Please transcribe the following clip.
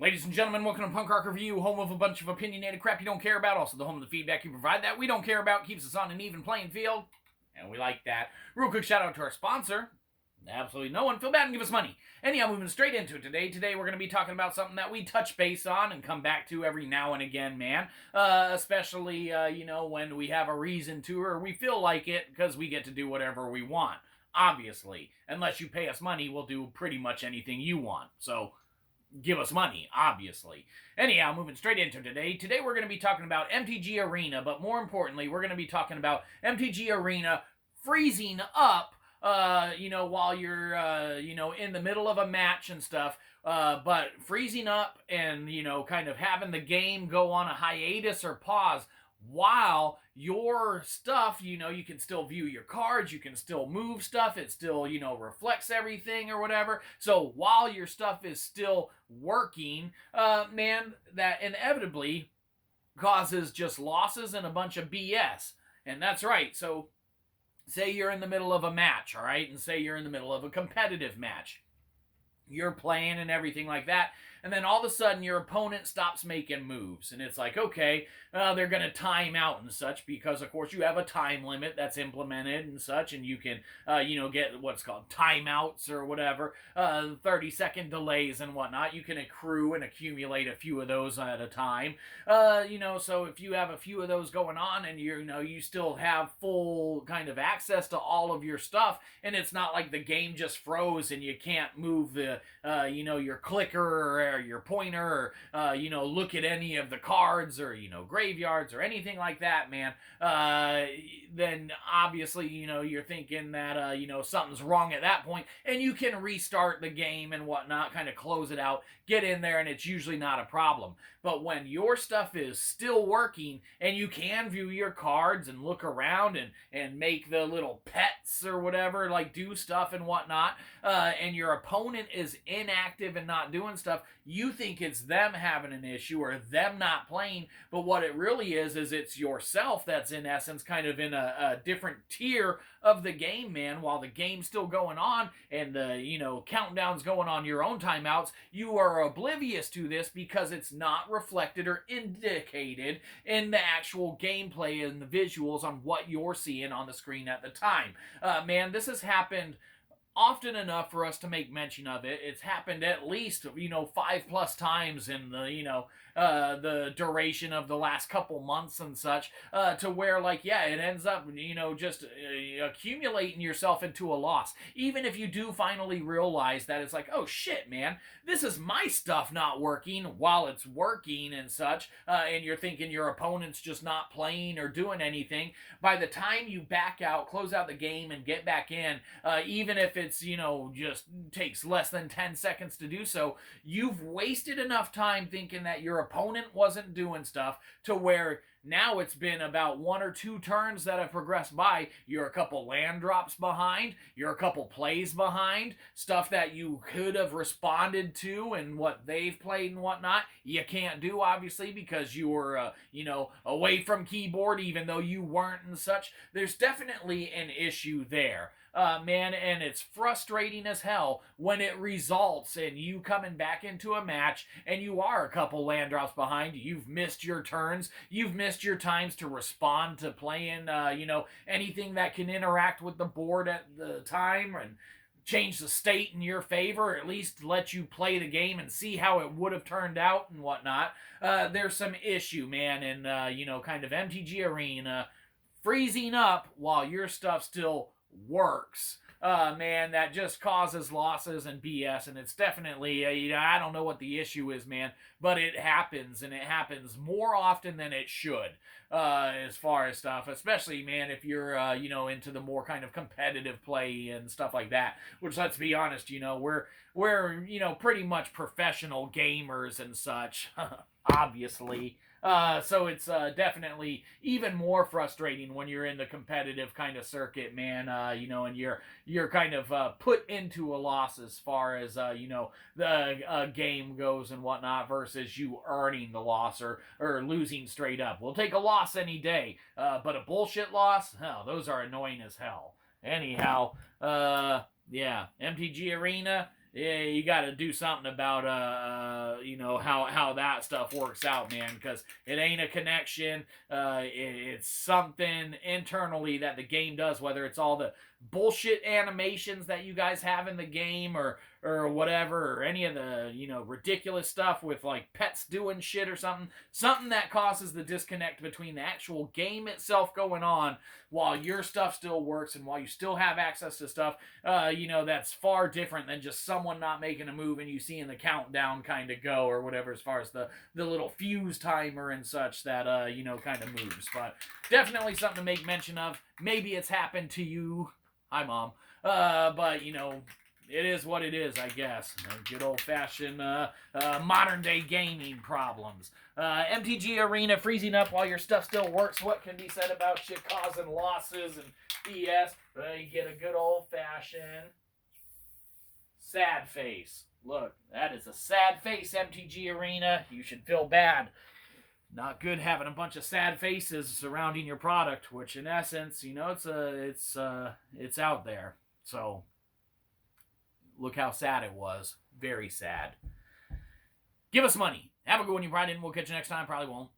Ladies and gentlemen, welcome to Punk Rock Review, home of a bunch of opinionated crap you don't care about, also the home of the feedback you provide that we don't care about, keeps us on an even playing field, and we like that. Real quick shout out to our sponsor, absolutely no one, feel bad and give us money. Anyhow, moving straight into it today. Today we're going to be talking about something that we touch base on and come back to every now and again, man. Especially, when we have a reason to or we feel like it, because we get to do whatever we want. Obviously, unless you pay us money, we'll do pretty much anything you want. So, give us money, obviously. Anyhow, moving straight into today. Today we're going to be talking about MTG Arena, but more importantly, we're going to be talking about MTG Arena freezing up, while you're, in the middle of a match and stuff, but freezing up and, kind of having the game go on a hiatus or pause while your stuff, you can still view your cards, you can still move stuff, it still, reflects everything or whatever. So while your stuff is still working, that inevitably causes just losses and a bunch of BS. And that's right. So say you're in the middle of a match, all right? And say you're in the middle of a competitive match. You're playing and everything like that, and then all of a sudden your opponent stops making moves, and it's like, okay, they're going to time out and such, because of course you have a time limit that's implemented and such, and you can, get what's called timeouts or whatever, 30-second delays and whatnot. You can accrue and accumulate a few of those at a time, so if you have a few of those going on and you still have full kind of access to all of your stuff, and it's not like the game just froze and you can't move the your clicker or your pointer or, look at any of the cards or, graveyards or anything like that, man, then obviously, you're thinking that, something's wrong at that point, and you can restart the game and whatnot, kind of close it out, get in there, and it's usually not a problem. But when your stuff is still working and you can view your cards and look around and make the little pets or whatever, like do stuff and whatnot, and your opponent is inactive and not doing stuff, you think it's them having an issue or them not playing, but what it really is it's yourself that's in essence kind of in a different tier of the game, man. While the game's still going on and the countdown's going on your own timeouts, you are oblivious to this because it's not reflected or indicated in the actual gameplay and the visuals on what you're seeing on the screen at the time. Man, this has happened often enough for us to make mention of it. It's happened at least, 5+ times in the duration of the last couple months and such, to where, it ends up, just accumulating yourself into a loss. Even if you do finally realize that it's like, oh shit, man, this is my stuff not working while it's working and such, and you're thinking your opponent's just not playing or doing anything. By the time you back out, close out the game, and get back in, even if it's, just takes less than 10 seconds to do so, you've wasted enough time thinking that your opponent wasn't doing stuff to where now it's been about 1 or 2 turns that have progressed by. You're a couple land drops behind. You're a couple plays behind. Stuff that you could have responded to and what they've played and whatnot, you can't do, obviously, because you were, away from keyboard, even though you weren't and such. There's definitely an issue there. Man, and it's frustrating as hell when it results in you coming back into a match and you are a couple land drops behind. You've missed your turns. You've missed your times to respond to playing, anything that can interact with the board at the time and change the state in your favor, or at least let you play the game and see how it would have turned out and whatnot. There's some issue, man, in, kind of MTG Arena freezing up while your stuff still works. Man, that just causes losses and BS, and it's definitely, I don't know what the issue is, man, but it happens, and it happens more often than it should, as far as stuff, especially, man, if you're, into the more kind of competitive play and stuff like that, which, let's be honest, we're pretty much professional gamers and such, obviously. So it's definitely even more frustrating when you're in the competitive kind of circuit, man, and you're kind of put into a loss as far as, the game goes and whatnot versus you earning the loss or losing straight up. We'll take a loss any day, but a bullshit loss, hell, those are annoying as hell. Anyhow, yeah, MTG Arena, yeah, you got to do something about, how that stuff works out, man, because it ain't a connection. It's something internally that the game does, whether it's all the bullshit animations that you guys have in the game or whatever, or any of the ridiculous stuff with like pets doing shit or something that causes the disconnect between the actual game itself going on while your stuff still works and while you still have access to stuff. That's far different than just someone not making a move and you seeing the countdown kind of go or whatever, as far as the little fuse timer and such that kind of moves. But definitely something to make mention of. Maybe it's happened to you. Hi, Mom. But it is what it is, I guess. Good old-fashioned modern-day gaming problems. MTG Arena freezing up while your stuff still works. What can be said about shit causing losses and BS? You get a good old-fashioned sad face. Look, that is a sad face, MTG Arena. You should feel bad. Not good having a bunch of sad faces surrounding your product, which in essence, it's out there. So look how sad it was. Very sad. Give us money. Have a good one, you probably didn't. We'll catch you next time. Probably won't.